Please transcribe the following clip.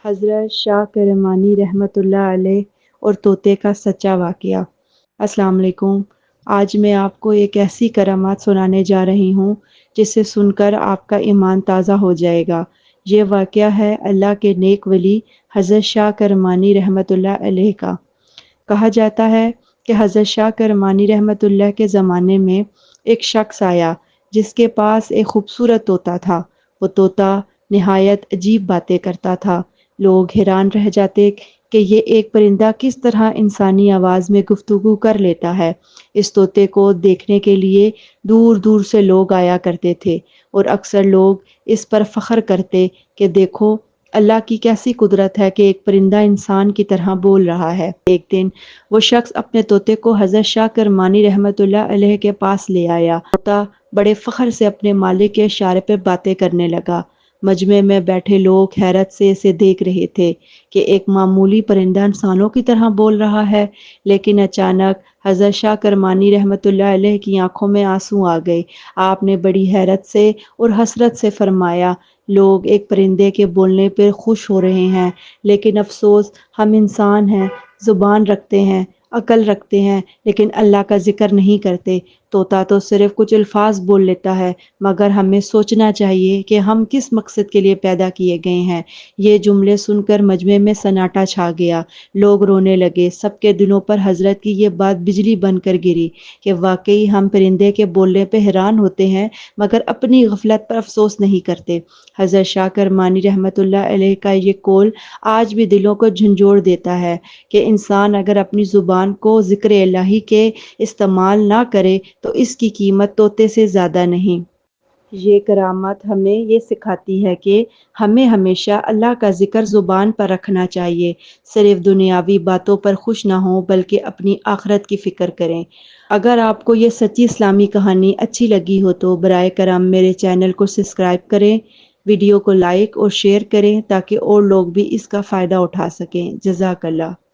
حضرت شاہ کرمانی رحمۃ اللہ علیہ اور طوطے کا سچا واقعہ۔ السلام علیکم۔ آج میں آپ کو ایک ایسی کرامات سنانے جا رہی ہوں جسے سن کر آپ کا ایمان تازہ ہو جائے گا۔ یہ واقعہ ہے اللہ کے نیک ولی حضرت شاہ کرمانی رحمۃ اللہ علیہ کا۔ کہا جاتا ہے کہ حضرت شاہ کرمانی رحمۃ اللہ کے زمانے میں ایک شخص آیا جس کے پاس ایک خوبصورت طوطا تھا۔ وہ طوطا نہایت عجیب باتیں کرتا تھا۔ لوگ حیران رہ جاتے کہ یہ ایک پرندہ کس طرح انسانی آواز میں گفتگو کر لیتا ہے۔ اس طوطے کو دیکھنے کے لیے دور دور سے لوگ آیا کرتے تھے اور اکثر لوگ اس پر فخر کرتے کہ دیکھو اللہ کی کیسی قدرت ہے کہ ایک پرندہ انسان کی طرح بول رہا ہے۔ ایک دن وہ شخص اپنے طوطے کو حضرت شاہ کرمانی رحمۃ اللہ علیہ کے پاس لے آیا۔ طوطا بڑے فخر سے اپنے مالک کے اشارے پہ باتیں کرنے لگا۔ مجمع میں بیٹھے لوگ حیرت سے اسے دیکھ رہے تھے کہ ایک معمولی پرندہ انسانوں کی طرح بول رہا ہے، لیکن اچانک حضرت شاہ کرمانی رحمۃ اللہ علیہ کی آنکھوں میں آنسو آ گئے۔ آپ نے بڑی حیرت سے اور حسرت سے فرمایا، لوگ ایک پرندے کے بولنے پر خوش ہو رہے ہیں، لیکن افسوس ہم انسان ہیں، زبان رکھتے ہیں، عقل رکھتے ہیں، لیکن اللہ کا ذکر نہیں کرتے۔ طوطا تو صرف کچھ الفاظ بول لیتا ہے، مگر ہمیں سوچنا چاہیے کہ ہم کس مقصد کے لیے پیدا کیے گئے ہیں۔ یہ جملے سن کر مجمع میں سناٹا چھا گیا۔ لوگ رونے لگے۔ سب کے دلوں پر حضرت کی یہ بات بجلی بن کر گری کہ واقعی ہم پرندے کے بولنے پہ حیران ہوتے ہیں مگر اپنی غفلت پر افسوس نہیں کرتے۔ حضرت شاہ کرمانی رحمۃ اللہ علیہ کا یہ قول آج بھی دلوں کو جھنجھوڑ دیتا ہے کہ انسان اگر اپنی زبان کو ذکر الہی کے استعمال نہ کرے تو اس کی قیمت طوطے سے زیادہ نہیں۔ یہ کرامت ہمیں یہ سکھاتی ہے کہ ہمیں ہمیشہ اللہ کا ذکر زبان پر رکھنا چاہیے، صرف دنیاوی باتوں پر خوش نہ ہوں بلکہ اپنی آخرت کی فکر کریں۔ اگر آپ کو یہ سچی اسلامی کہانی اچھی لگی ہو تو برائے کرم میرے چینل کو سبسکرائب کریں، ویڈیو کو لائک اور شیئر کریں تاکہ اور لوگ بھی اس کا فائدہ اٹھا سکیں۔ جزاک اللہ۔